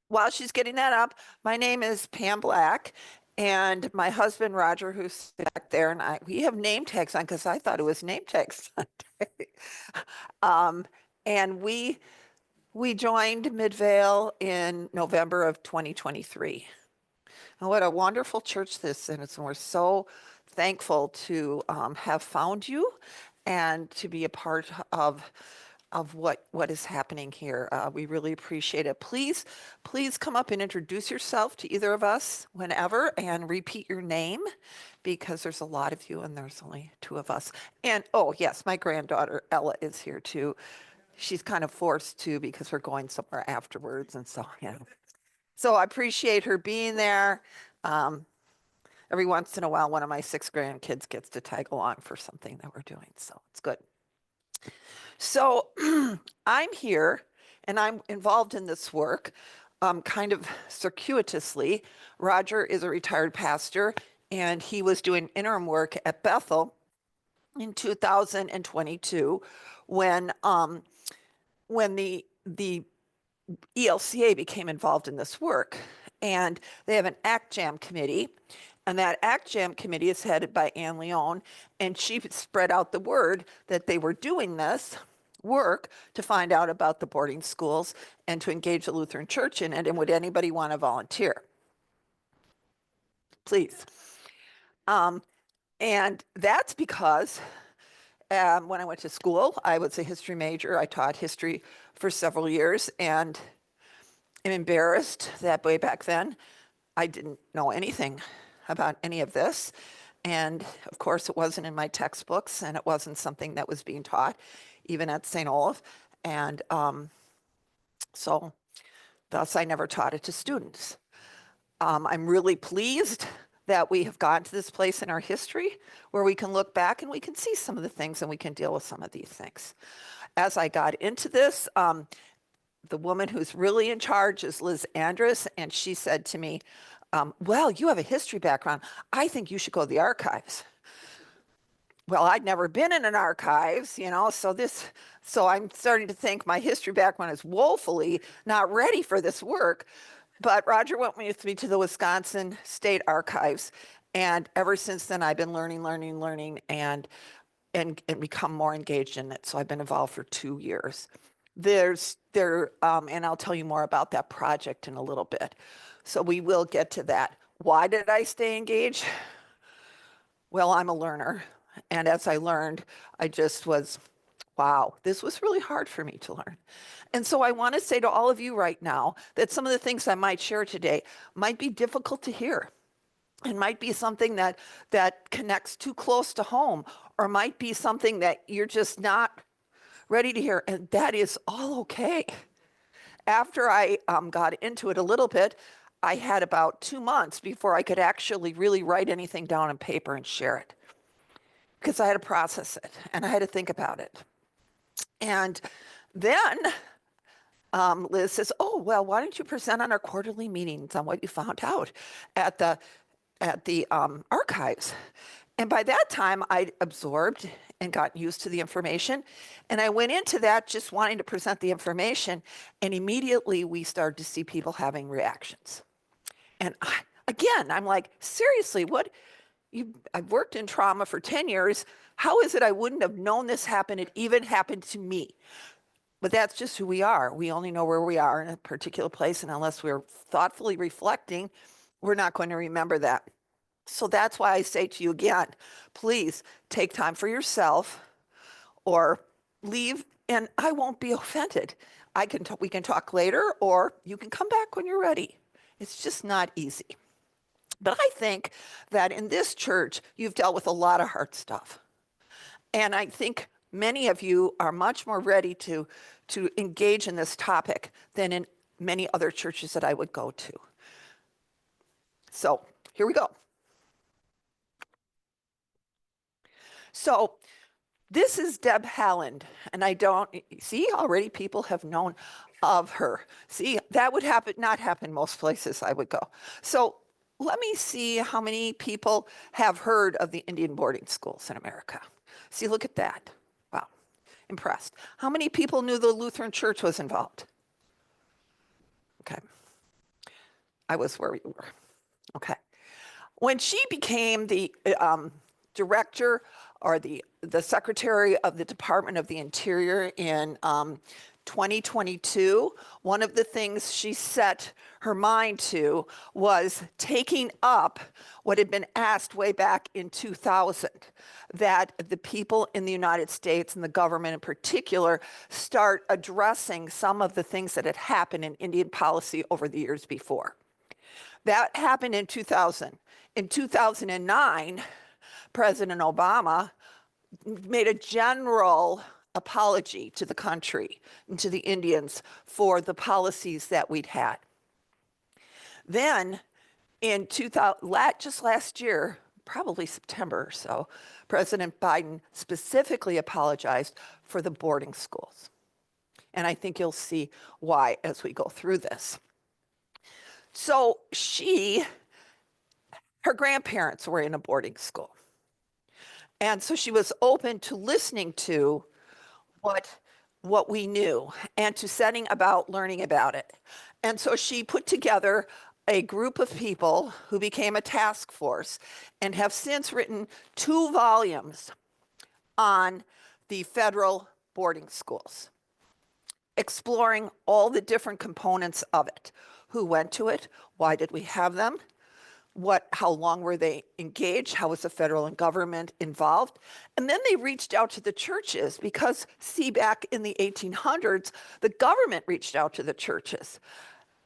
while she's getting that up, my name is Pam Black, and my husband Roger, who's back there, and we have name tags on because I thought it was name tags Sunday. Um, and we joined Midvale in November of 2023. And what a wonderful church this is, and we're so thankful to have found you and to be a part of what is happening here. We really appreciate it. Please come up and introduce yourself to either of us whenever and repeat your name because there's a lot of you and there's only two of us. And oh yes, my granddaughter Ella is here too. She's kind of forced to because we're going somewhere afterwards, and so yeah. So I appreciate her being there. Um, every once in a while, one of my 6 grandkids gets to tag along for something that we're doing, so it's good. So I'm here and I'm involved in this work kind of circuitously. Roger is a retired pastor and he was doing interim work at Bethel in 2022 when the ELCA became involved in this work. And they have an ACT Jam committee, and that ACT Jam committee is headed by Ann Leon, and she spread out the word that they were doing this work to find out about the boarding schools and to engage the Lutheran Church in it. And would anybody want to volunteer? Please. And that's because when I went to school, I was a history major. I taught history for several years, and I'm embarrassed that way back then I didn't know anything about any of this. And of course, it wasn't in my textbooks, and it wasn't something that was being taught, even at St. Olaf. And so, thus, I never taught it to students. I'm really pleased that we have gotten to this place in our history where we can look back and we can see some of the things and we can deal with some of these things. As I got into this, the woman who's really in charge is Liz Andrus, and she said to me, well, you have a history background. I think you should go to the archives. Well, I'd never been in an archives, so I'm starting to think my history background is woefully not ready for this work. But Roger went with me to the Wisconsin State Archives, and ever since then I've been learning, and become more engaged in it. So I've been involved for 2 years. And I'll tell you more about that project in a little bit. So we will get to that. Why did I stay engaged? Well, I'm a learner. And as I learned, I just was, wow, this was really hard for me to learn. And so I want to say to all of you right now that some of the things I might share today might be difficult to hear. It might be something that connects too close to home, or might be something that you're just not ready to hear, and that is all okay. After I got into it a little bit, I had about 2 months before I could actually really write anything down on paper and share it, because I had to process it and I had to think about it. And then Liz says, oh, well, why don't you present on our quarterly meetings on what you found out at the archives? And by that time, I'd absorbed and gotten used to the information. And I went into that just wanting to present the information. And immediately we started to see people having reactions. And I'm like, seriously, I've worked in trauma for 10 years. How is it I wouldn't have known this happened? It even happened to me. But that's just who we are. We only know where we are in a particular place. And unless we're thoughtfully reflecting, we're not going to remember that. So that's why I say to you again, please take time for yourself or leave, and I won't be offended. We can talk later, or you can come back when you're ready. It's just not easy. But I think that in this church, you've dealt with a lot of hard stuff. And I think many of you are much more ready to engage in this topic than in many other churches that I would go to. So here we go. So this is Deb Halland, and I don't see already people have known of her. See, that would not happen most places I would go. So let me see how many people have heard of the Indian boarding schools in America. See, look at that. Wow, impressed. How many people knew the Lutheran Church was involved? Okay. I was where we were. Okay. When she became the director or the secretary of the Department of the Interior in 2022, one of the things she set her mind to was taking up what had been asked way back in 2000, that the people in the United States and the government in particular start addressing some of the things that had happened in Indian policy over the years before. That happened in 2000. In 2009, President Obama made a general apology to the country and to the Indians for the policies that we'd had. Then in 2000, just last year, probably September or so, President Biden specifically apologized for the boarding schools. And I think you'll see why as we go through this. So her grandparents were in a boarding school. And so she was open to listening to what we knew and to setting about learning about it. And so she put together a group of people who became a task force and have since written 2 volumes on the federal boarding schools, exploring all the different components of it. Who went to it? Why did we have them? How long were they engaged? How was the federal government involved? And then they reached out to the churches because, see, back in the 1800s, the government reached out to the churches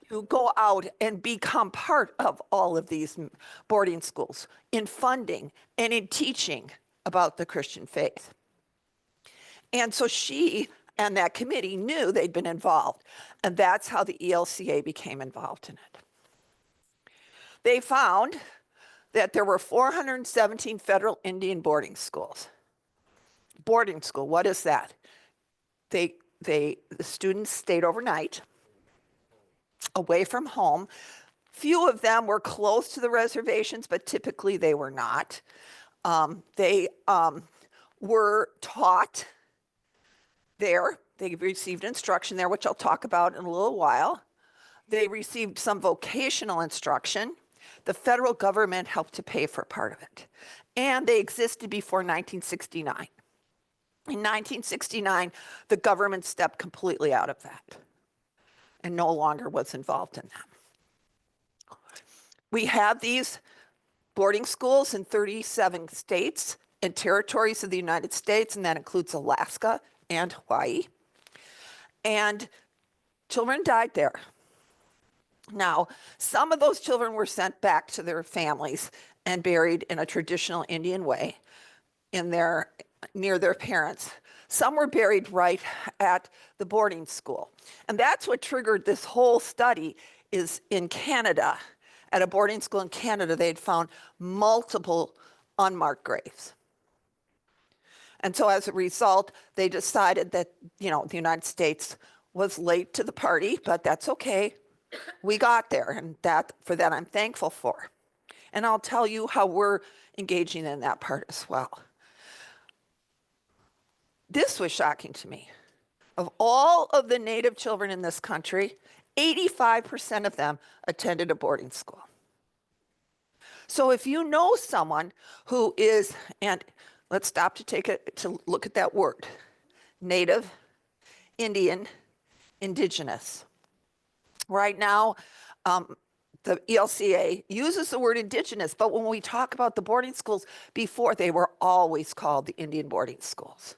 to go out and become part of all of these boarding schools in funding and in teaching about the Christian faith. And so she and that committee knew they'd been involved, and that's how the ELCA became involved in it. They found that there were 417 federal Indian boarding schools. Boarding school, what is that? The students stayed overnight, away from home. Few of them were close to the reservations, but typically they were not. They were taught there. They received instruction there, which I'll talk about in a little while. They received some vocational instruction. The federal government helped to pay for part of it. And they existed before 1969. In 1969, the government stepped completely out of that and no longer was involved in them. We have these boarding schools in 37 states and territories of the United States, and that includes Alaska and Hawaii. And children died there. Now, some of those children were sent back to their families and buried in a traditional Indian way near their parents. Some were buried right at the boarding school. And that's what triggered this whole study is in Canada. At a boarding school in Canada, they had found multiple unmarked graves. And so as a result, they decided that, the United States was late to the party, but that's okay. We got there, and for that I'm thankful for. And I'll tell you how we're engaging in that part as well. This was shocking to me. Of all of the Native children in this country, 85% of them attended a boarding school. So if you know someone who is, and let's stop to look at that word, Native, Indian, Indigenous. Right now, the ELCA uses the word Indigenous, but when we talk about the boarding schools, before they were always called the Indian boarding schools.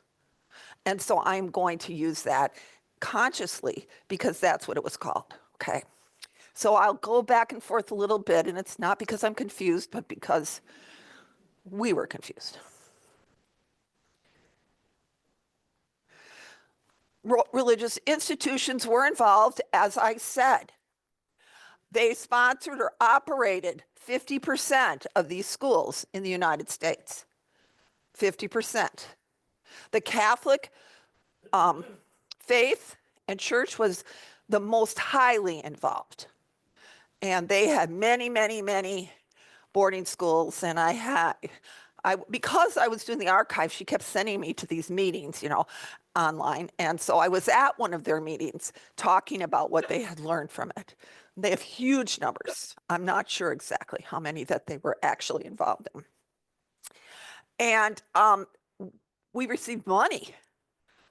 And so I'm going to use that consciously because that's what it was called, okay? So I'll go back and forth a little bit, and it's not because I'm confused, but because we were confused. Religious institutions were involved, as I said. They sponsored or operated 50% of these schools in the United States. 50%. The Catholic faith and church was the most highly involved. And they had many, many, many boarding schools. And because I was doing the archive, she kept sending me to these meetings, online. And so I was at one of their meetings talking about what they had learned from it. They have huge numbers. I'm not sure exactly how many that they were actually involved in. And we received money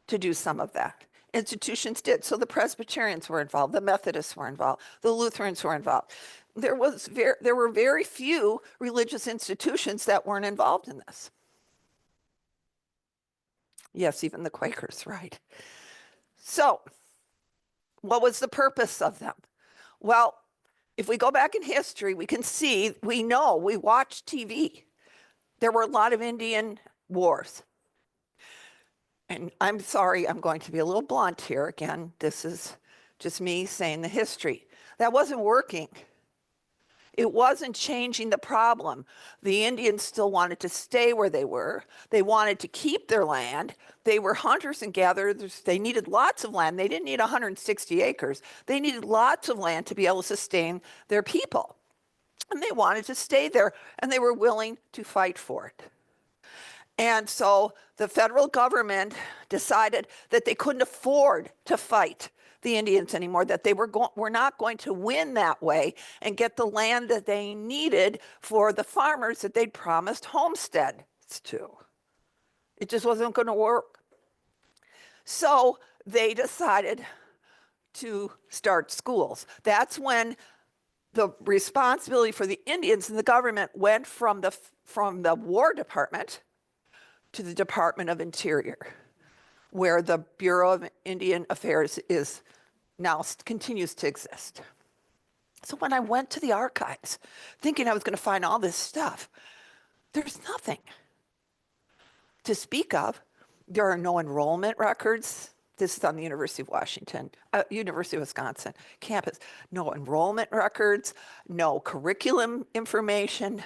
to do some of that. Institutions did. So the Presbyterians were involved, the Methodists were involved, the Lutherans were involved. There were very few religious institutions that weren't involved in this. Yes, even the Quakers, right? So what was the purpose of them? Well, if we go back in history, we can see, we know, we watch TV. There were a lot of Indian wars. And I'm sorry, I'm going to be a little blunt here. Again, this is just me saying the history. That wasn't working. It wasn't changing the problem. The Indians still wanted to stay where they were. They wanted to keep their land. They were hunters and gatherers. They needed lots of land. They didn't need 160 acres. They needed lots of land to be able to sustain their people. And they wanted to stay there, and they were willing to fight for it. And so the federal government decided that they couldn't afford to fight the Indians anymore, that they were not going to win that way and get the land that they needed for the farmers that they'd promised homesteads to. It just wasn't going to work. So they decided to start schools. That's when the responsibility for the Indians and the government went from the War Department to the Department of Interior, where the Bureau of Indian Affairs is now continues to exist. So when I went to the archives, thinking I was going to find all this stuff, there's nothing to speak of. There are no enrollment records. This is on the University of Wisconsin campus. No enrollment records, no curriculum information,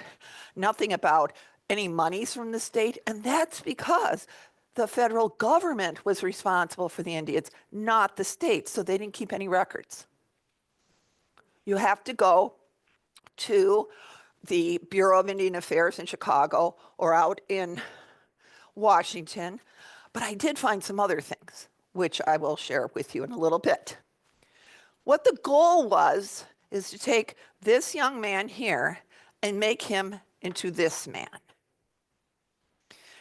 nothing about any monies from the state. And that's because the federal government was responsible for the Indians, not the state. So they didn't keep any records. You have to go to the Bureau of Indian Affairs in Chicago or out in Washington. But I did find some other things, which I will share with you in a little bit. What the goal was is to take this young man here and make him into this man.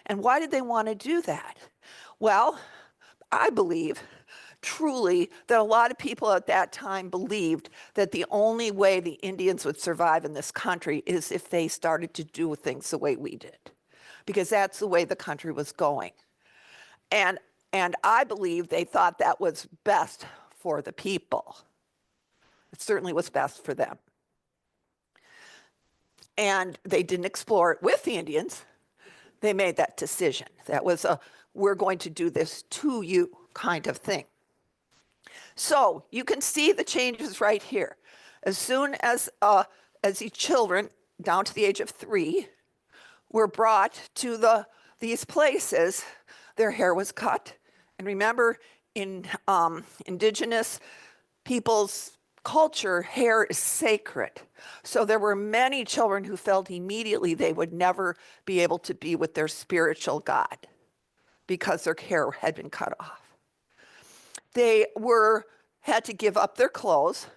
And why did they want to do that? Well, I believe truly that a lot of people at that time believed that the only way the Indians would survive in this country is if they started to do things the way we did, because that's the way the country was going. And I believe they thought that was best for the people. It certainly was best for them. And they didn't explore it with the Indians. They made that decision. That was a, we're going to do this to you kind of thing. So you can see the changes right here. As soon as these children, down to the age of 3, were brought to these places, their hair was cut. And remember, in Indigenous people's culture, hair is sacred. So there were many children who felt immediately they would never be able to be with their spiritual God because their hair had been cut off. They had to give up their clothes,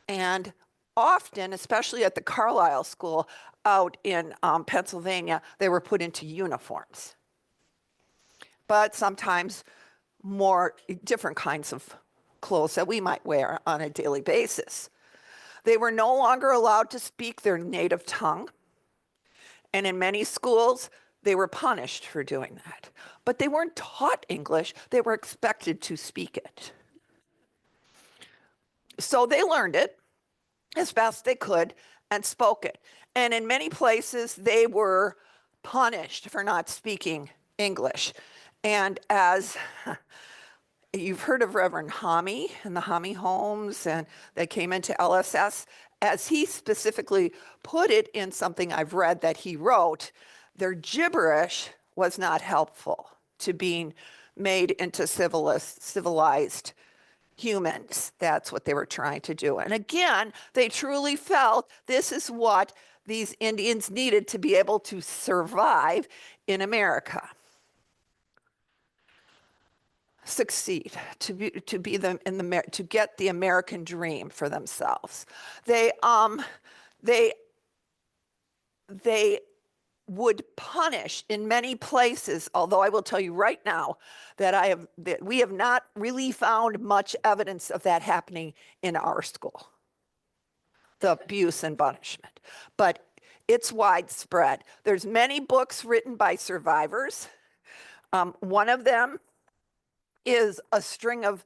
and often, especially at the Carlisle School out in Pennsylvania, they were put into uniforms. But sometimes more different kinds of clothes that we might wear on a daily basis. They were no longer allowed to speak their native tongue. And in many schools, they were punished for doing that. But they weren't taught English, they were expected to speak it. So they learned it as best they could and spoke it. And in many places, they were punished for not speaking English. And as you've heard of Reverend Homme and the Homme homes, and they came into LSS, as he specifically put it in something I've read that he wrote, their gibberish was not helpful to being made into civilized humans. That's what they were trying to do. And again, they truly felt this is what these Indians needed to be able to survive in America. succeed, to be them in the to get the American dream for themselves. They they would punish in many places, although I will tell you right now that we have not really found much evidence of that happening in our school, the abuse and punishment. But it's widespread. There's many books written by survivors. One of them is a stringing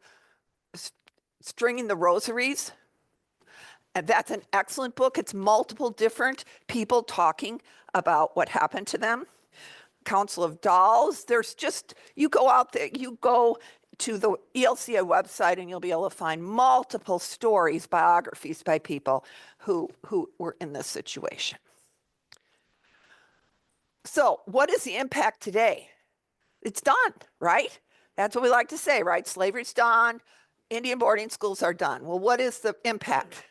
the rosaries. And that's an excellent book. It's multiple different people talking about what happened to them. Council of Dolls. There's just, you go out there, you go to the ELCA website and you'll be able to find multiple stories, biographies by people who were in this situation. So what is the impact today? It's done, right? That's what we like to say, right? Slavery's done. Indian boarding schools are done. Well, what is the impact?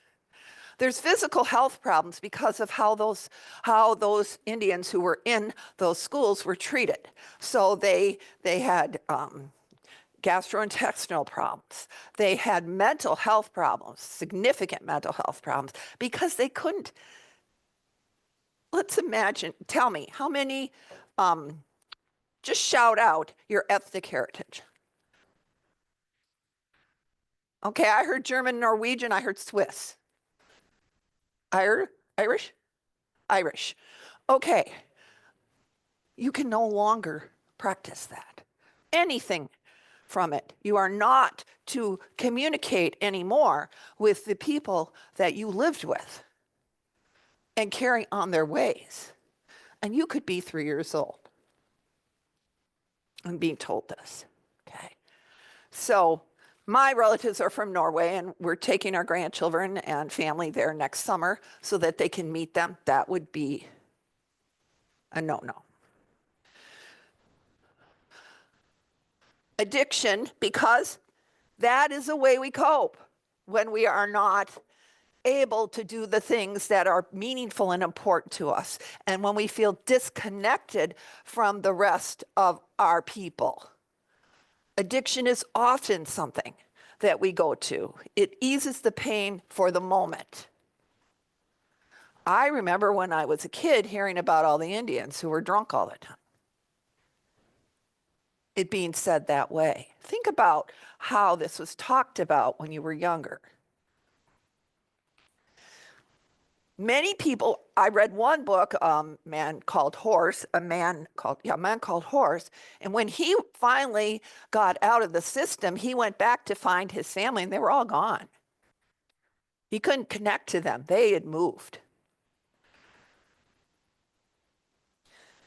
There's physical health problems because of how those Indians who were in those schools were treated. So they had gastrointestinal problems. They had mental health problems, significant mental health problems, because they couldn't. Let's imagine, tell me, how many, just shout out your ethnic heritage. Okay, I heard German, Norwegian, I heard Swiss. Irish? Irish. Okay. You can no longer practice that. Anything from it. You are not to communicate anymore with the people that you lived with and carry on their ways. And you could be 3 years old and being told this. Okay. So my relatives are from Norway, and we're taking our grandchildren and family there next summer so that they can meet them. That would be a no-no. Addiction, because that is a way we cope when we are not able to do the things that are meaningful and important to us, and when we feel disconnected from the rest of our people. Addiction is often something that we go to. It eases the pain for the moment. I remember when I was a kid hearing about all the Indians who were drunk all the time. It being said that way. Think about how this was talked about when you were younger. Many people, I read one book, Man Called Horse, a Man Called Horse, and when he finally got out of the system, he went back to find his family, and they were all gone. He couldn't connect to them. They had moved.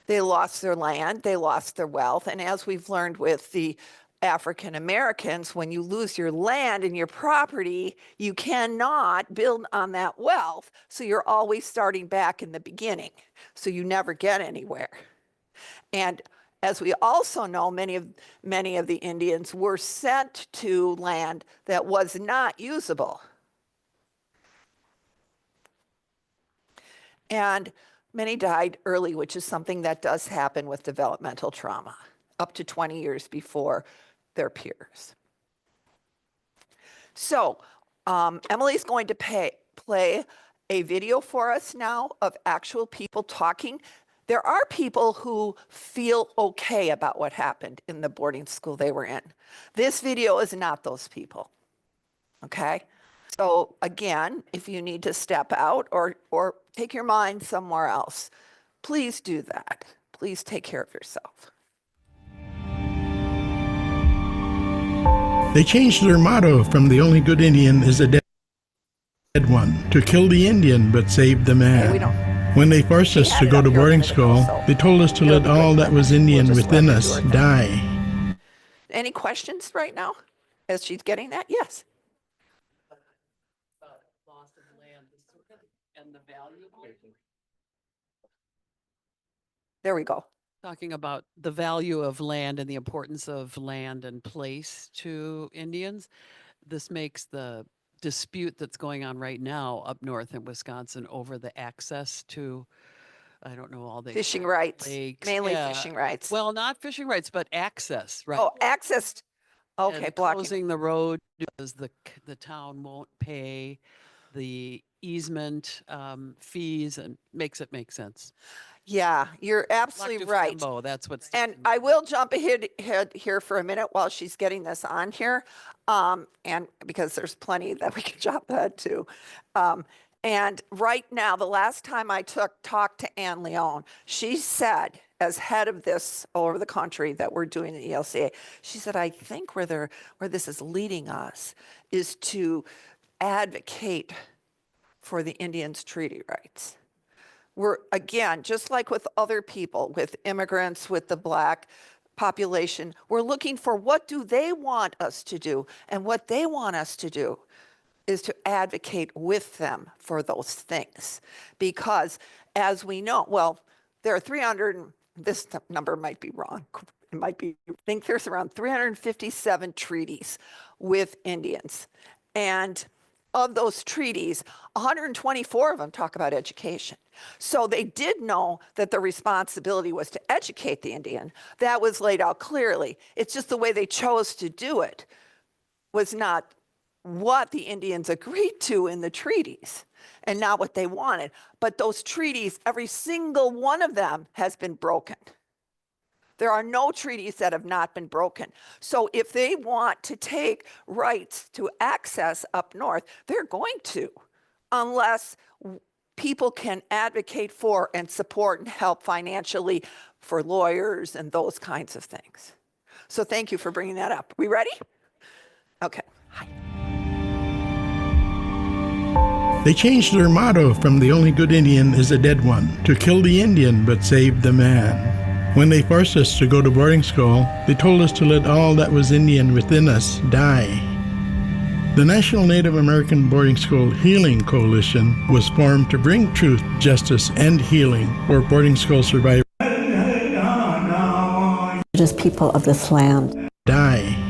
They lost their land, they lost their wealth, and as we've learned with the African Americans, when you lose your land and your property, you cannot build on that wealth. So you're always starting back in the beginning. So you never get anywhere. And as we also know, many of the Indians were sent to land that was not usable. And many died early, which is something that does happen with developmental trauma, up to 20 years before their peers. So Emily's going to play a video for us now of actual people talking. There are people who feel okay about what happened in the boarding school they were in. This video is not those people, okay? So again, if you need to step out or take your mind somewhere else, please do that. Please take care of yourself. They changed their motto from "the only good Indian is a dead one" to "kill the Indian but save the man." When they forced us to go to boarding school, they told us to let all that was Indian within us die. Any questions right now as she's getting that? Yes. Loss of land and the value. There we go. Talking about the value of land and the importance of land and place to Indians. This makes the dispute that's going on right now up north in Wisconsin over the access to, I don't know, all the Fishing rights, lakes. mainly fishing rights. Well, not fishing rights, but access, right? Oh, access. Okay, And blocking. closing the road because the town won't pay the easement fees and makes it make sense. Yeah, you're absolutely Lactive right. limbo, that's what's. And I will jump ahead here for a minute while she's getting this on here. And because there's plenty that we can jump ahead to. And right now, the last time I talked to Ann Leon, she said, as head of this over the country that we're doing in ELCA, she said, I think where this is leading us is to advocate for the Indians' treaty rights. We're, again, just like with other people, with immigrants, with the Black population, we're looking for what do they want us to do? And what they want us to do is to advocate with them for those things. Because as we know, well, there are 300, this number might be wrong. It might be, I think there's around 357 treaties with Indians. And of those treaties, 124 of them talk about education. So they did know that the responsibility was to educate the Indian. That was laid out clearly. It's just the way they chose to do it was not what the Indians agreed to in the treaties and not what they wanted. But those treaties, every single one of them has been broken. There are no treaties that have not been broken. So if they want to take rights to access up north, they're going to, unless people can advocate for and support and help financially for lawyers and those kinds of things. So thank you for bringing that up. We ready? Okay. Hi. They changed their motto from the only good Indian is a dead one to kill the Indian but save the man. When they forced us to go to boarding school, they told us to let all that was Indian within us die. The National Native American Boarding School Healing Coalition was formed to bring truth, justice, and healing for boarding school survivors. Just people of this land. Die.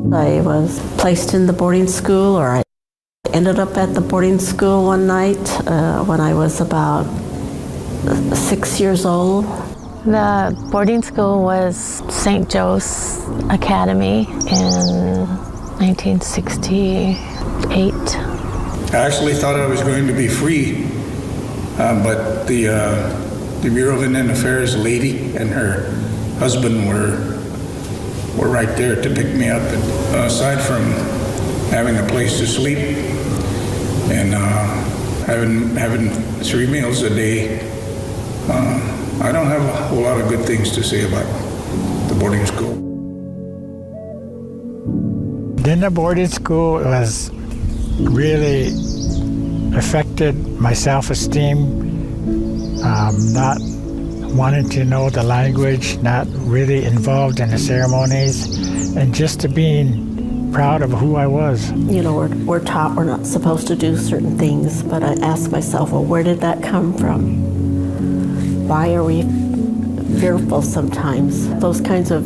I was placed in the boarding school, or I ended up at the boarding school one night when I was about 6 years old. The boarding school was St. Joe's Academy in 1968. I actually thought I was going to be free, but the Bureau of Indian Affairs lady and her husband were right there to pick me up. And, aside from having a place to sleep and having 3 meals a day, I don't have a whole lot of good things to say about the boarding school. In the boarding school, it was really affected my self-esteem, not wanting to know the language, not really involved in the ceremonies, and just to being proud of who I was. You know, we're taught we're not supposed to do certain things, but I ask myself, well, where did that come from? Why are we fearful sometimes? Those kinds of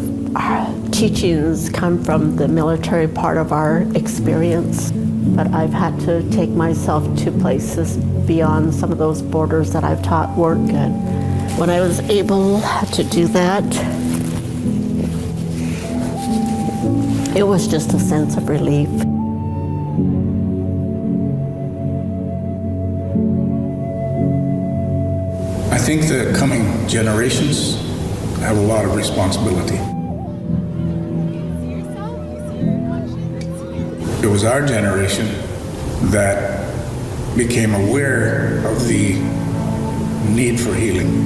teachings come from the military part of our experience, but I've had to take myself to places beyond some of those borders that I've taught work in. When I was able to do that, it was just a sense of relief. I think the coming generations have a lot of responsibility. It was our generation that became aware of the need for healing.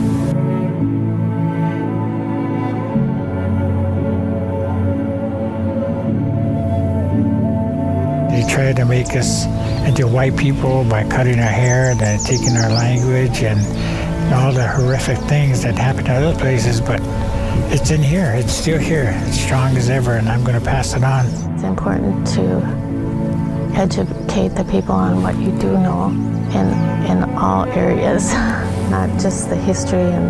They tried to make us into white people by cutting our hair and then taking our language and all the horrific things that happen in other places, but it's in here, it's still here, it's strong as ever, and I'm going to pass it on. It's important to educate the people on what you do know in all areas, not just the history and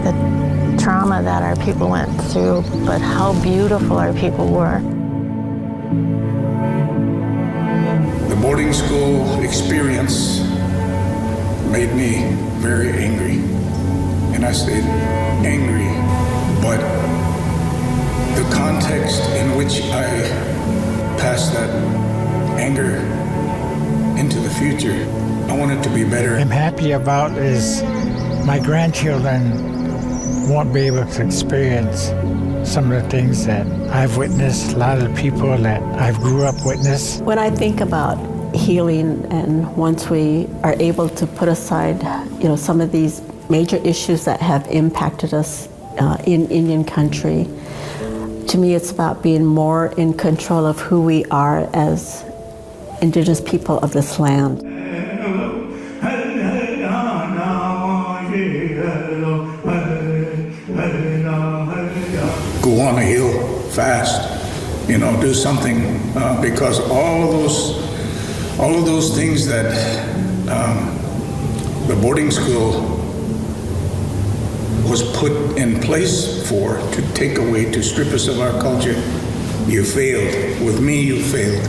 the trauma that our people went through, but how beautiful our people were. The boarding school experience made me very angry, and I stayed angry, but the context in which I passed that anger into the future, I want it to be better. I'm happy about is my grandchildren won't be able to experience some of the things that I've witnessed, a lot of the people that I've grew up witness. When I think about healing, and once we are able to put aside, you know, some of these major issues that have impacted us in Indian country, to me it's about being more in control of who we are as Indigenous people of this land. Go on a hill fast, you know, do something, because all of those things that the boarding school was put in place for, to take away, to strip us of our culture, you failed. With me, you failed.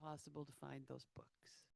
possible to find those books.